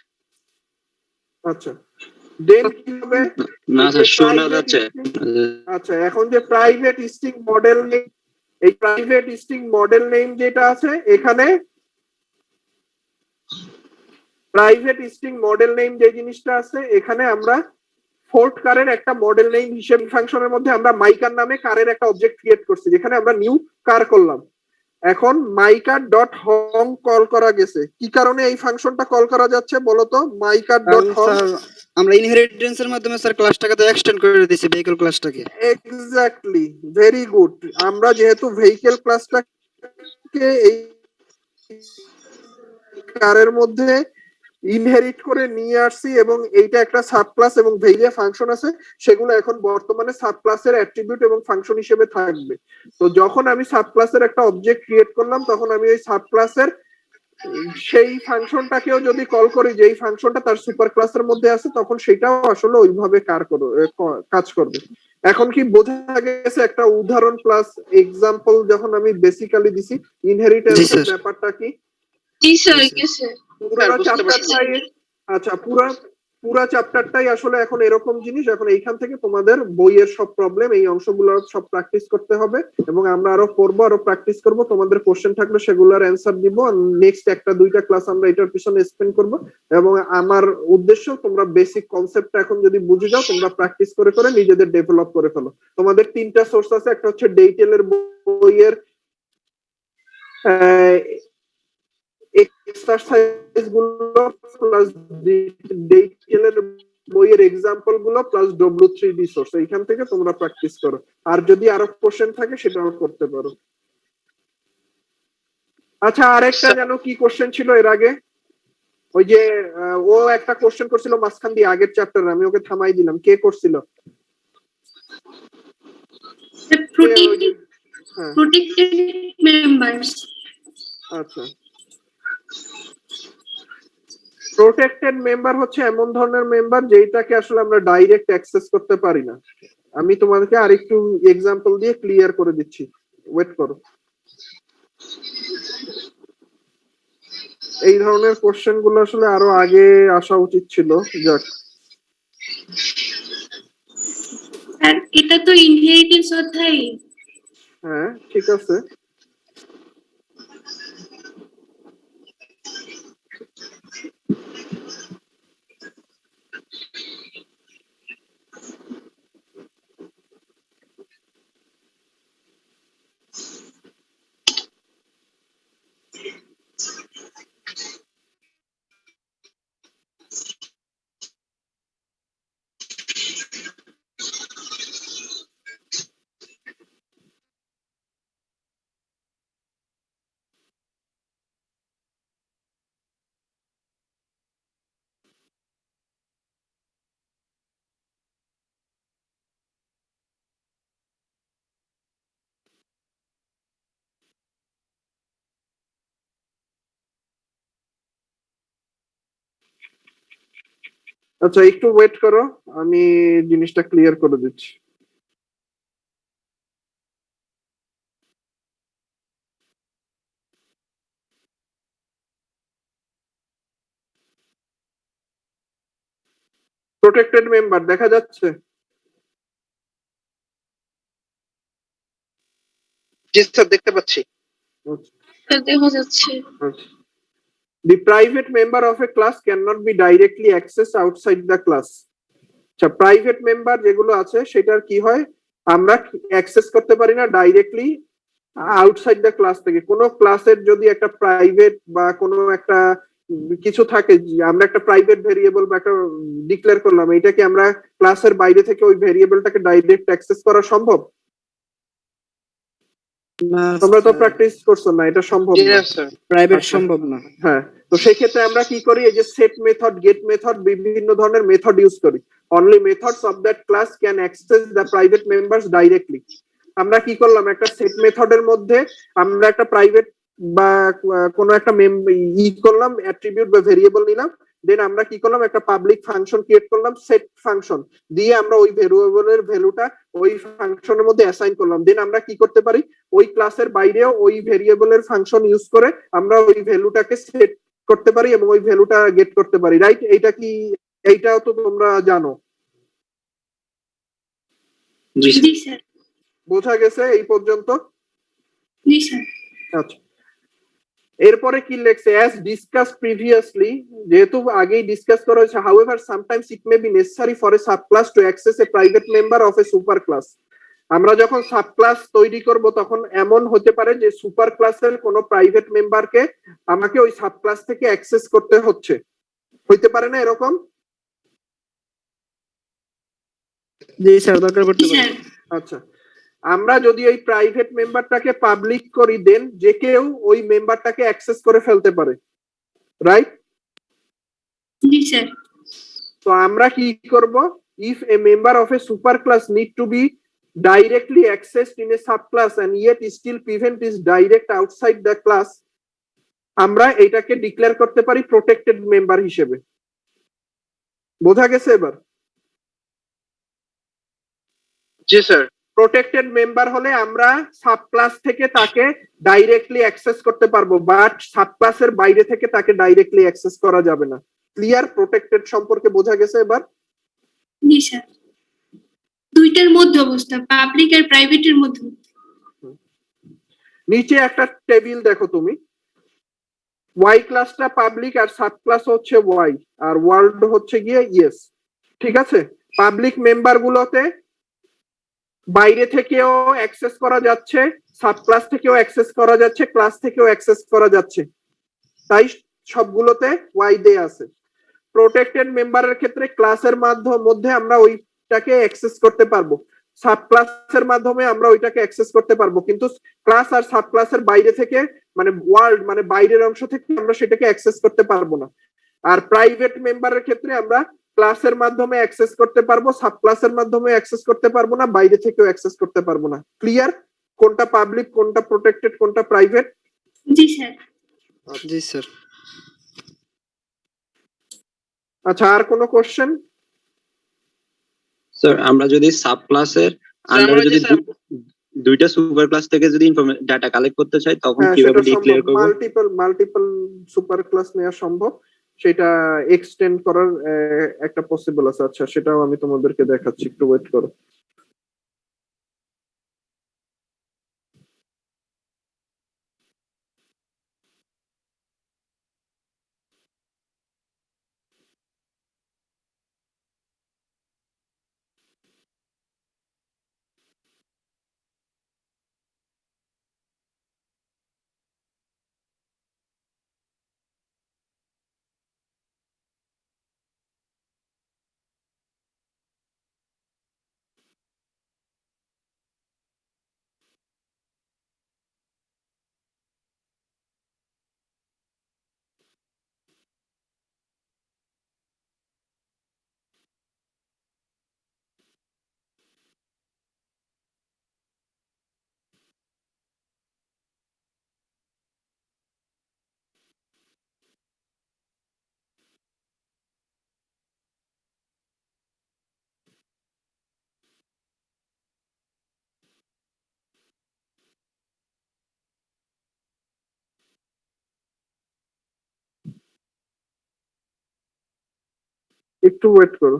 আচ্ছা, দেন কি হবে? না স্যার শোনা যাচ্ছে। আচ্ছা, এখন যে প্রাইভেট স্ট্রিং মডেল নেম, এই প্রাইভেট স্ট্রিং মডেল নেম যেটা আছে, এখানে প্রাইভেট স্ট্রিং মডেল নেম যে জিনিসটা আছে, এখানে আমরা ফোর্ট কারের একটা মডেল নেম হিসেবে ফাংশনের মধ্যে আমরা মাইকার নামে কারের একটা অবজেক্ট ক্রিয়েট করছি, যেখানে আমরা নিউ কার করলাম। এখন মাইকার ডট হং কল করা গেছে, কি কারণে এই ফাংশনটা কল করা যাচ্ছে বলতো? মাইকার ডট হং, স্যার আমরা ইনহেরিটেন্সের মাধ্যমে স্যার ক্লাসটাকে তো এক্সটেন্ড করে দিয়েছি ভেহিকল ক্লাসটাকে। Exactly, very good. আমরা যেহেতু ভেহিকেল ক্লাসটাকে এই কারের মধ্যে ইনহেরিট করে নিয়ে আসছি এবং এইটা একটা সাব ক্লাস এবং ভেরিয়া ফাংশন আছে, সেগুলো এখন বর্তমানে সাব ক্লাসের অ্যাট্রিবিউট এবং ফাংশন হিসেবে থাকবে। তো যখন আমি সাব ক্লাসের একটা অবজেক্ট ক্রিয়েট করলাম, তখন আমি ওই সাব ক্লাসের সেই ফাংশনটাকেও যদি কল করি, যেই ফাংশনটা তার সুপার ক্লাসের মধ্যে আছে, তখন সেটাও আসলে ওইভাবে কাজ করবে। এখন কি বোঝা গেছে? একটা উদাহরণ প্লাস এক্সাম্পল যখন আমি বেসিক্যালি দিছি, ইনহেরিটেন্সের ব্যাপারটা কি? জি স্যার, গেছে। পুরো চ্যাপ্টারটাই, আচ্ছা পুরা চ্যাপ্টারটাই আসলে এখন এরকম জিনিস। এখন এইখান থেকে তোমাদের বইয়ের সব প্রবলেম, এই অংশগুলো সব প্র্যাকটিস করতে হবে এবং আমরা আরো পড়বো, আরো প্র্যাকটিস করব। তোমাদের কোশ্চেন থাকলে সেগুলোর অ্যান্সার দিব। নেক্সট একটা দুইটা ক্লাস আমরা এটার পিছনে স্পেন্ড করব এবং আমার উদ্দেশ্য তোমরা বেসিক কনসেপ্টটা এখন যদি বুঝে যাও, তোমরা প্র্যাকটিস করে করে নিজেদের ডেভেলপ করে ফেলো। তোমাদের তিনটা সোর্স আছে, একটা হচ্ছে ডেইটেলের বইয়ের এক্সারসাইজ গুলো প্লাস ডেইটেলের বইয়ের এক্সাম্পল গুলো প্লাস W3D সোর্স, এইখান থেকে তোমরা প্র্যাকটিস করো। আর যদি আরো কোশ্চেন থাকে সেটাও করতে পারো। আচ্ছা, আরেকটা যেন কি কোশ্চেন ছিল এর আগে? ওই যে ও একটা কোশ্চেন করছিল মাঝখান দিয়ে আগের চ্যাপ্টারে, আমি ওকে থামাই দিলাম। কে করছিল? Protected members. আচ্ছা, প্রোটেক্টেড মেম্বার হচ্ছে এমন ধরনের মেম্বার যেটাকে আসলে আমরা ডাইরেক্ট অ্যাক্সেস করতে পারি না। আমি তোমাদেরকে আরেকটু এক্সাম্পল দিয়ে ক্লিয়ার করে দিচ্ছি, ওয়েট করো। এই ধরনের কোশ্চেন গুলো আসলে আরো আগে আসা উচিত ছিল। যাক, স্যার এটা তো ইনহেরিটেন্স অধ্যায়। হ্যাঁ ঠিক আছে। আচ্ছা একটু ওয়েট করো, আমি জিনিসটা ক্লিয়ার করে দিচ্ছি। প্রোটেক্টেড মেম্বার দেখা যাচ্ছে? জি স্যার, দেখতে পাচ্ছি। দেখা যাচ্ছে। The private member of a class cannot be directly accessed outside the class. আচ্ছা, প্রাইভেট মেম্বার যেগুলো আছে সেটার কি হয়, আমরা অ্যাক্সেস করতে পারি না ডাইরেক্টলি আউটসাইড দ্য ক্লাস থেকে। কোনো ক্লাসের যদি একটা প্রাইভেট বা কোনো একটা কিছু থাকে, আমরা একটা প্রাইভেট ভেরিয়েবল বা একটা ডিক্লেয়ার করলাম, এটা কি আমরা ক্লাসের বাইরে থেকে ওই ভেরিয়েবলটাকে ডাইরেক্ট অ্যাক্সেস করা সম্ভব? না তোমরা তো প্র্যাকটিস করছো না, এটা সম্ভব জি না। স্যার। প্রাইভেট আচ্ছা। সম্ভব না। হ্যাঁ, তো সেই ক্ষেত্রে আমরা কি করি, এই যে সেট মেথড, গেট মেথড, বিভিন্ন ধরনের মেথড ইউজ করি। Only methods of that class can access the private members directly. আমরা কি করলাম, একটা সেট মেথডের মধ্যে আমরা একটা প্রাইভেট বা কোনো একটা করলাম, অ্যাট্রিবিউট বা ভেরিয়েবল নিলাম, দেন আমরা কি করলাম, একটা পাবলিক ফাংশন ক্রিয়েট করলাম, সেট ফাংশন দিয়ে আমরা ওই ভেরিয়েবলের ভ্যালুটা ওই ফাংশনের মধ্যে অ্যাসাইন করলাম। দেন আমরা কি করতে পারি, ওই ক্লাসের বাইরেও ওই ভেরিয়েবলের ফাংশন ইউজ করে আমরা ওই ভ্যালুটাকে সেট করতে পারি এবং ওই ভ্যালুটা গেট করতে পারি, রাইট? এইটাও তো তোমরা জানো। জি জি স্যার। বোঝা গেছে এই পর্যন্ত? জি স্যার। আচ্ছা, এরপরে কি লেখছে, অ্যাজ ডিসকাস প্রিভিয়াসলি, যেহেতু আগেই ডিসকাস করা হয়েছে, however sometimes it may be necessary for a subclass to access a private member of a super class. আমরা যখন সাবক্লাস তৈরি করব তখন এমন হতে পারে যে সুপার ক্লাসের কোনো প্রাইভেট মেম্বারকে আমাকে ওই সাবক্লাস থেকে অ্যাক্সেস করতে হচ্ছে, হইতে পারে না এরকম? জি স্যার, দরকার পড়তে জি পারে। স্যার। আচ্ছা, আমরা যদি ওই প্রাইভেট মেম্বারটাকে পাবলিক করি, দেন যে কেউ ওই মেম্বারটাকে অ্যাক্সেস করে ফেলতে পারে, রাইট? জি স্যার। তো আমরা কি করব, if a member of a super class need to be directly accessed in a subclass and yet still prevent is direct outside the class, আমরা এটাকে ডিক্লেয়ার করতে পারি প্রোটেক্টেড মেম্বার হিসেবে। বোঝা গেছে এবার? জি স্যার। প্রোটেক্টেড মেম্বার হলে আমরা সাবক্লাস থেকে তাকে ডাইরেক্টলি অ্যাক্সেস করতে পারবো, বাট সাবক্লাসের বাইরে থেকে তাকে ডাইরেক্টলি অ্যাক্সেস করা যাবে না। ক্লিয়ার? প্রোটেক্টেড সম্পর্কে বোঝা গেছে এবার? জি স্যার। দুইটার মধ্যে অবস্থা, পাবলিক আর প্রাইভেটের মধ্যে। নিচে একটা টেবিল দেখো তুমি, ওয়াই ক্লাসটা পাবলিক আর সাব ক্লাস হচ্ছে ওয়াই আর ওয়ার্ল্ড হচ্ছে গিয়ে ইয়েস, ঠিক আছে? পাবলিক মেম্বার গুলোতে বাইরে থেকেও অ্যাক্সেস করা যাচ্ছে, সাব ক্লাস থেকেও অ্যাক্সেস করা যাচ্ছে, ক্লাস থেকেও অ্যাক্সেস করা যাচ্ছে, তাই সবগুলোতে ওয়াই দেয়া আছে। প্রোটেক্টেড মেম্বারের ক্ষেত্রে ক্লাসের মধ্যে আমরা ওইটাকে অ্যাক্সেস করতে পারবো, সাব ক্লাসের মাধ্যমে আমরা ওইটাকে অ্যাক্সেস করতে পারবো, কিন্তু ক্লাস আর সাব ক্লাসের বাইরে থেকে মানে ওয়ার্ল্ড মানে বাইরের অংশ থেকে আমরা সেটাকে অ্যাক্সেস করতে পারবো না। আর প্রাইভেট মেম্বারের ক্ষেত্রে আমরা ক্লাসের মাধ্যমে অ্যাক্সেস করতে পারবো, সাব ক্লাসের মাধ্যমে অ্যাক্সেস করতে পারবো না, বাইরে থেকেও অ্যাক্সেস করতে পারবো না। ক্লিয়ার? কোনটা পাবলিক, কোনটা প্রোটেক্টেড, কোনটা প্রাইভেট? জি স্যার। জি স্যার। আচ্ছা, আর কোনো কোশ্চেন? স্যার আমরা যদি সাব ক্লাসের স্যার, আমরা আন্ডারে যদি যে স্যার দুইটা সুপার ক্লাস থেকে যদি ডাটা কালেক্ট করতে চাই তখন হ্যাঁ, কিভাবে সেটা ডিক্লেয়ার সম্ভব। করব? মাল্টিপল সুপার ক্লাস নেওয়া সম্ভব, সেটা এক্সটেন্ড করার একটা পসিবল আছে। আচ্ছা, সেটাও আমি তোমাদেরকে দেখাচ্ছি, একটু ওয়েট করো। একটু ওয়েট করো।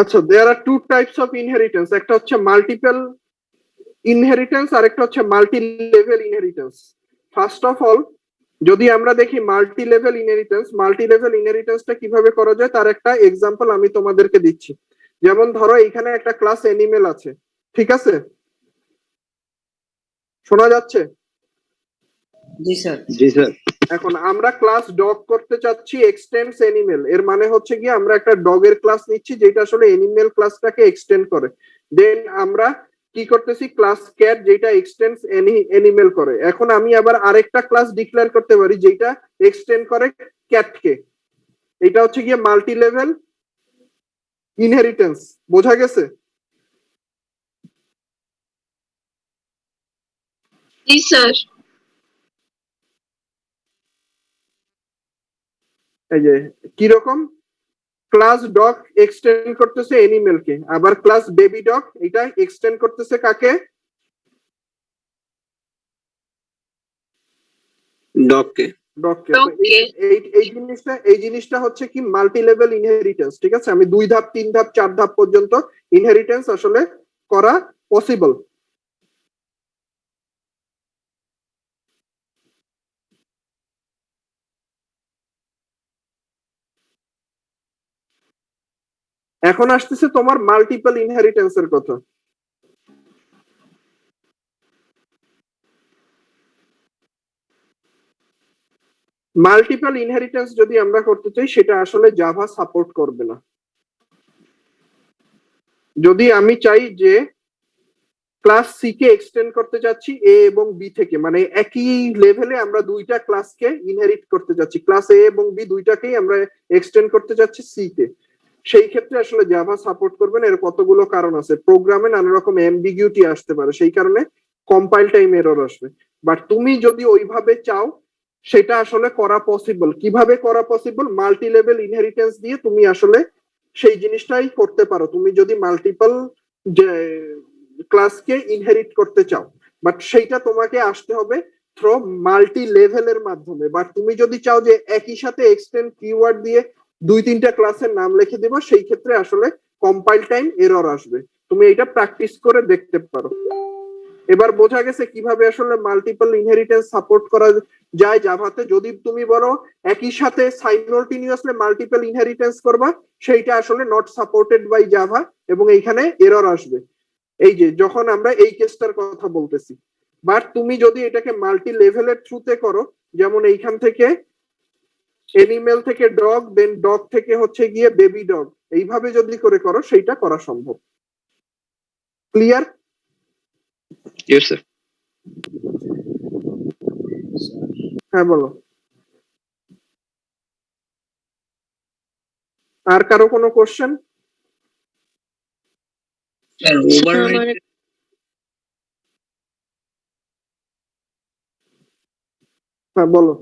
আচ্ছা, দেয়ার আর টু টাইপস অফ ইনহেরিটেন্স, একটা হচ্ছে মাল্টিপল ইনহেরিটেন্স আর একটা হচ্ছে multi level inheritance. First of all, যদি আমরা দেখি মাল্টি লেভেল ইনহেরিটেন্সটা কিভাবে করা যায় তার একটা এক্সাম্পল আমি তোমাদেরকে দিচ্ছি। যেমন ধরো এখানে একটা ক্লাস অ্যানিমেল আছে, ঠিক আছে? শোনা যাচ্ছে? জি স্যার। জি স্যার। এখন আমরা ক্লাস ডগ করতে চাচ্ছি এক্সটেন্ডস অ্যানিমেল, এর মানে হচ্ছে কি আমরা একটা ডগের ক্লাস নিচ্ছি যেটা আসলে অ্যানিমেল ক্লাসটাকে এক্সটেন্ড করে। দেন আমরা কি করতেছি, ক্লাস ক্যাট যেটা এক্সটেন্ডস অ্যানিমেল করে। এখন আমি আবার আরেকটা ক্লাস ডিক্লেয়ার করতে পারি যেটা এক্সটেন্ড করে ক্যাটকে। এটা হচ্ছে গিয়ে মাল্টি লেভেল ইনহেরিটেন্স। বোঝা গেছে? জি স্যার। এই যে কিরকম, ক্লাস ডগ এক্সটেন্ড করতেছে অ্যানিমেলকে, আবার ক্লাস বেবি ডগ এটা এক্সটেন্ড করতেছে কাকে? ডগকে। ডগকে। এই জিনিসটা হচ্ছে কি মাল্টি লেভেল ইনহেরিটেন্স, ঠিক আছে? আমি 2 ধাপ 3 ধাপ 4 ধাপ পর্যন্ত ইনহেরিটেন্স আসলে করা পসিবল। এখন আসতেছে তোমার মাল্টিপল ইনহেরিটেন্সের কথা। মাল্টিপল ইনহেরিটেন্স যদি আমরা করতে চাই সেটা আসলে জাভা সাপোর্ট করবে না। যদি আমি চাই যে ক্লাস সি কে এক্সটেন্ড করতে যাচ্ছি এ এবং বি থেকে, মানে একই লেভেলে আমরা দুইটা ক্লাসকে ইনহেরিট করতে যাচ্ছি, ক্লাস এ এবং বি দুইটাকেই আমরা এক্সটেন্ড করতে যাচ্ছি সি তে, সেই ক্ষেত্রে আসলে জাভা সাপোর্ট করবে না। এর কতগুলো কারণ আছে, প্রোগ্রামে নানা রকম অ্যাম্বিগুইটি আসতে পারে, সেই কারণে কম্পাইল টাইম এরর আসবে। বাট তুমি যদি ওইভাবে চাও সেটা আসলে করা পসিবল। কিভাবে করা পসিবল? মাল্টি লেভেল ইনহেরিটেন্স দিয়ে তুমি আসলে সেই জিনিসটাই করতে পারো, তুমি যদি মাল্টিপল যে ক্লাসকে ইনহেরিট করতে চাও। বাট সেইটা তোমাকে আসতে হবে থ্রো মাল্টি লেভেলের মাধ্যমে। বাট তুমি যদি চাও যে একই সাথে এক্সটেন্ড কিওয়ার্ড দিয়ে 2-3টা ক্লাসের নাম লিখে দিবা, সেই ক্ষেত্রে আসলে কম্পাইল টাইম এরর আসবে। তুমি এটা প্র্যাকটিস করে দেখতে পারো। এবার বোঝা গেছে কিভাবে আসলে মাল্টিপল ইনহেরিটেন্স সাপোর্ট করা যায় জাভাতে। যদি তুমি বলো একই সাথে সাইমultaneously মাল্টিপল ইনহেরিটেন্স করবা, সেইটা আসলে নট সাপোর্টেড বাই জাভা এবং এইখানে এরর আসবে। এই যে যখন আমরা এই কেসটার কথা বলতেছি। বাট তুমি যদি এটাকে মাল্টি লেভেলের থ্রুতে করো, যেমন এইখান থেকে এনিমেল থেকে ডগ, দেন ডগ থেকে হচ্ছে গিয়ে বেবি ডগ, এইভাবে যদি করে করো সেইটা করা সম্ভব। ক্লিয়ার? Yes sir. হ্যাঁ বলো। আর কারো কোনো কোশ্চেন? স্যার ওভাররাইড হ্যাঁ বলো।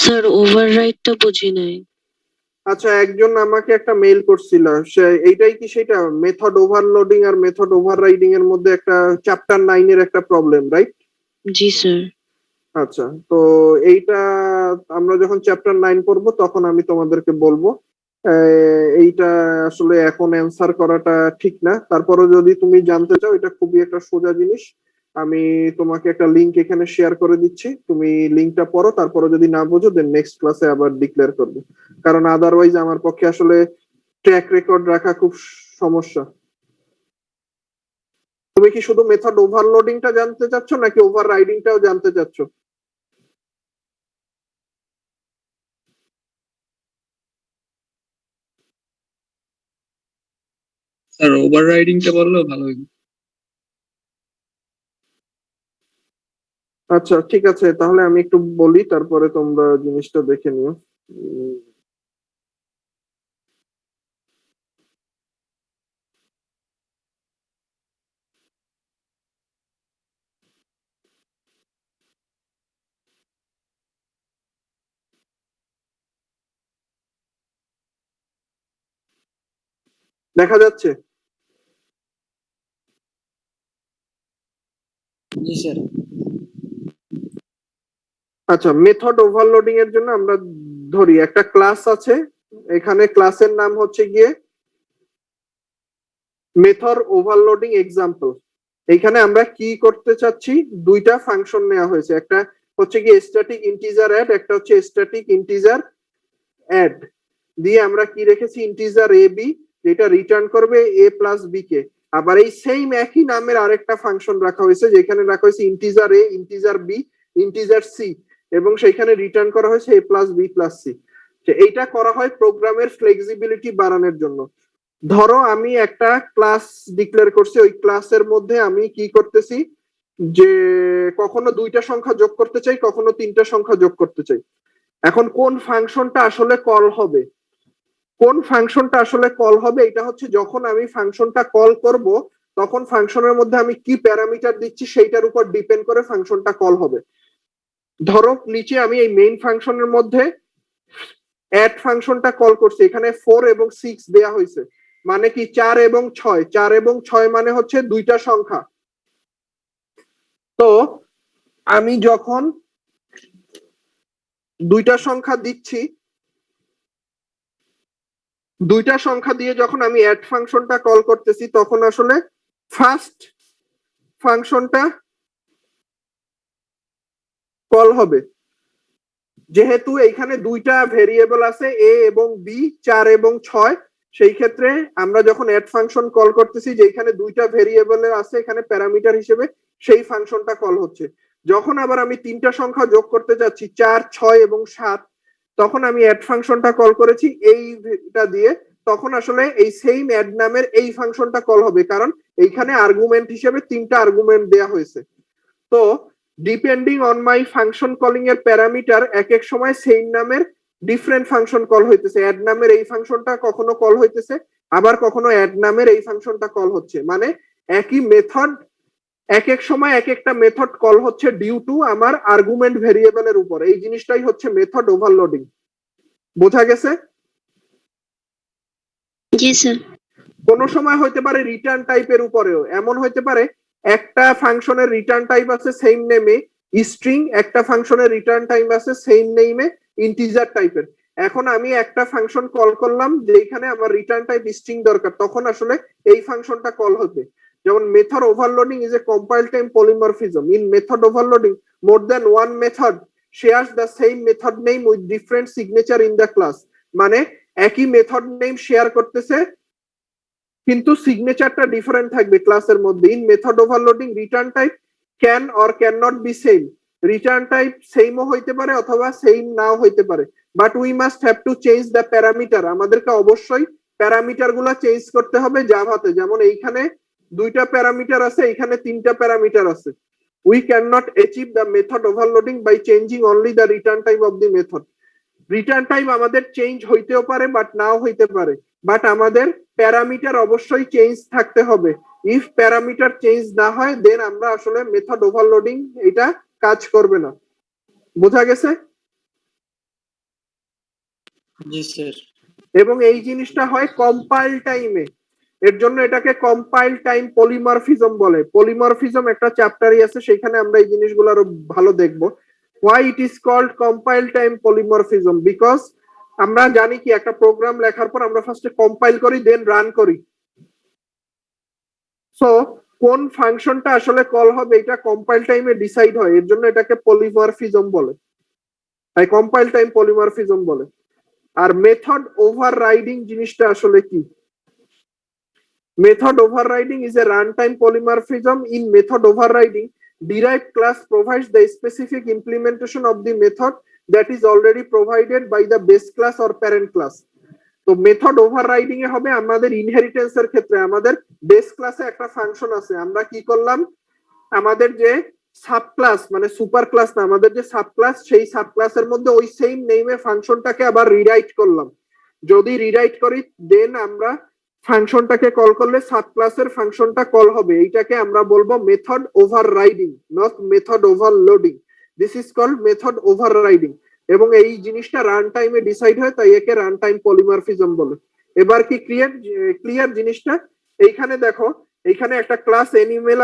স্যার ওভাররাইডটা বুঝি নাই। আচ্ছা, একজন আমাকে একটা মেইল করছিল, সে এইটাই কি সেটা মেথড ওভারলোডিং আর মেথড ওভাররাইডিং এর মধ্যে একটা চ্যাপ্টার 9 এর একটা প্রবলেম, রাইট? জি স্যার। আচ্ছা, তো এইটা আমরা যখন চ্যাপ্টার 9 পড়বো তখন আমি তোমাদেরকে বলবো। এইটা আসলে এখন অ্যান্সার করাটা ঠিক না, তারপরে যদি তুমি জানতে চাও এটা খুবই একটা সোজা জিনিস। আমি তোমাকে একটা লিংক এখানে শেয়ার করে দিচ্ছি, তুমি লিংকটা পড়ো, তারপরে যদি না বোঝো দেন নেক্সট ক্লাসে আবার ডিক্লেয়ার করবো। কারণ আদারওয়াইজ আমার পক্ষে আসলে ট্র্যাক রেকর্ড রাখা খুব সমস্যা। তুমি কি শুধু মেথড ওভারলোডিংটা জানতে চাচ্ছ নাকি ওভাররাইডিংটাও জানতে চাচ্ছ? স্যার ওভাররাইডিংটা বললেও ভালো হতো। আচ্ছা ঠিক আছে, তাহলে আমি একটু বলি, তারপরে তোমরা জিনিসটা দেখে নিও। দেখা যাচ্ছে? জি স্যার। আচ্ছা, মেথড ওভারলোডিং এর জন্য আমরা ধরি একটা ক্লাস আছে, এখানে ক্লাসের নাম হচ্ছে গিয়ে মেথড ওভারলোডিং এক্সাম্পল। এইখানে আমরা কি করতে চাচ্ছি, দুইটা ফাংশন নেওয়া হয়েছে, একটা হচ্ছে গিয়ে স্ট্যাটিক ইন্টিজার অ্যাড, একটা হচ্ছে স্ট্যাটিক ইন্টিজার অ্যাড দিয়ে আমরা কি রেখেছি ইন্টিজার এ বি, যেটা রিটার্ন করবে এ প্লাস বি কে। আবার এই সেম একই নামের আরেকটা ফাংশন রাখা হয়েছে, যেখানে রাখা হয়েছে ইন্টিজার এ, ইন্টিজার বি, ইন্টিজার সি, এবং সেখানে রিটার্ন করা হয়েছে এ প্লাস বি প্লাস সি। এইটা করা হয় প্রোগ্রামের ফ্লেক্সিবিলিটি বাড়ানোর জন্য। ধরো আমি একটা ক্লাস ডিক্লেয়ার করছি, ওই ক্লাসের মধ্যে আমি কি করতেছি যে কখনো 2টা সংখ্যা যোগ করতে চাই, কখনো 3টা সংখ্যা যোগ করতে চাই। এখন কোন ফাংশনটা আসলে কল হবে, কোন ফাংশনটা আসলে কল হবে, এটা হচ্ছে যখন আমি ফাংশনটা কল করব তখন ফাংশনের মধ্যে আমি কি প্যারামিটার দিচ্ছি সেইটার উপর ডিপেন্ড করে ফাংশনটা কল হবে। ধরো নিচে আমি এই মেইন ফাংশনের মধ্যে অ্যাড ফাংশনটা কল করছি, এখানে 4 এবং 6 দেয়া হয়েছে, মানে কি 4 এবং 6, 4 এবং 6 মানে হচ্ছে 2টা সংখ্যা। তো আমি যখন 2টা সংখ্যা দিচ্ছি, 2টা সংখ্যা দিয়ে যখন আমি অ্যাড ফাংশনটা কল করতেছি তখন আসলে ফার্স্ট ফাংশনটা কল হবে। যেহেতু এইখানে 2টা ভেরিয়েবল আছে এ এবং বি, 4 এবং 6, সেই ক্ষেত্রে আমরা যখন অ্যাড ফাংশন কল করতেছি যেখানে 2টা ভেরিয়েবল আছে এখানে প্যারামিটার হিসেবে, সেই ফাংশনটা কল হচ্ছে। যখন আবার আমি 3টা সংখ্যা যোগ করতে যাচ্ছি 4, 6 এবং 7, তখন আমি অ্যাড ফাংশনটা কল করেছি এইটা দিয়ে, তখন আসলে এই সেম অ্যাড নামের এই ফাংশনটা কল হবে, কারণ এইখানে আর্গুমেন্ট হিসেবে 3টা আর্গুমেন্ট দেয়া হয়েছে। তো depending on my function calling এর প্যারামিটার এক এক সময় সেম নামের ডিফারেন্ট ফাংশন কল হইতেছে। অ্যাড নামের এই ফাংশনটা কখনো কল হইতেছে আবার কখনো অ্যাড নামের এই ফাংশনটা কল হচ্ছে, মানে একই মেথড এক এক সময় এক একটা মেথড কল হচ্ছে ডিউ টু আমার আর্গুমেন্ট ভেরিয়েবলের উপর। এই জিনিসটাই হচ্ছে মেথড ওভারলোডিং। বোঝা গেছে? জি স্যার। কোন সময় হইতে পারে রিটার্ন টাইপের উপরেও, এমন হইতে পারে একটা ফাংশনের রিটার্ন টাইপ আছে সেম নেমে স্ট্রিং, একটা ফাংশনের রিটার্ন টাইপ আছে সেম নেমে ইন্টিজার টাইপের। এখন আমি একটা ফাংশন কল করলাম যেখানে আমার রিটার্ন টাইপ স্ট্রিং দরকার, তখন আসলে এই ফাংশনটা কল হবে। যেমন method overloading is a compile time polymorphism. In method overloading more than one method shares the same method name with different signature in the class. মানে একই মেথড নেম শেয়ার করতেছে কিন্তু সিগনেচারটা ডিফারেন্ট থাকবে ক্লাসের মধ্যে। In method overloading return type can or can not be same. Return type সেমও হইতে পারে অথবা সেম নাও হইতে পারে, but we must have to change the parameter. আমাদেরকে অবশ্যই প্যারামিটার গুলা চেঞ্জ করতে হবে জাভাতে। যেমন এইখানে দুইটা প্যারামিটার আছে, এখানে তিনটা প্যারামিটার আছে। We can not achieve the method overloading by changing only the return type of the method. Return type আমাদের চেঞ্জ হইতেও পারে বাট নাও হইতে পারে, বাট আমাদের প্যারামিটার অবশ্যই চেঞ্জ থাকতে হবে। ইফ প্যারামিটার চেঞ্জ না হয় দেন আমরা আসলে মেথড ওভারলোডিং এটা কাজ করবে না। বোঝা গেছে? জি স্যার। এবং এই জিনিসটা হয় কম্পাইল টাইমে, এর জন্য এটাকে কম্পাইল টাইম পলিমরফিজম বলে। পলিমরফিজম একটা চ্যাপ্টারই আছে, সেখানে আমরা এই জিনিসগুলো আরো ভালো দেখবো। Why it is called compile time polymorphism? Because আমরা জানি কি একটা প্রোগ্রাম লেখার পর আমরা ফার্স্টে কম্পাইল করি দেন রান করি। সো কোন ফাংশনটা আসলে কল হবে এটা কম্পাইল টাইমে ডিসাইড হয়, এর জন্য এটাকে পলিমরফিজম বলে, তাই কম্পাইল টাইম পলিমরফিজম বলে। আর মেথড ওভাররাইডিং জিনিসটা আসলে কি? Method overriding is a runtime polymorphism. In method overriding, derived class provides the specific implementation of the method that is already provided by the base class or parent class. তো method overriding এ হবে আমাদের inheritance এর ক্ষেত্রে আমাদের base ক্লাসে একটা function আছে, আমরা কি করলাম আমাদের যে সাব ক্লাস মানে সুপার ক্লাস না, আমাদের যে সাব ক্লাস সেই সাব ক্লাসের মধ্যে ওই সেম নেমে ফাংশনটাকে আবার রিরাইট করলাম। যদি রিরাইট করি দেন আমরা ফাংশনটাকে কল করলে সাব ক্লাসের ফাংশনটা কল হবে। এইটাকে আমরা বলবো method overriding, not method overloading. This is called method overriding. এবং এই জিনিসটা রান টাইমে ডিসাইড হয়, তাই একে রান টাইম পলিমরফিজম বলে। এবার কি ক্লিয়ার জিনিসটা? এইখানে দেখো, এইখানে একটা ক্লাস এনিমেল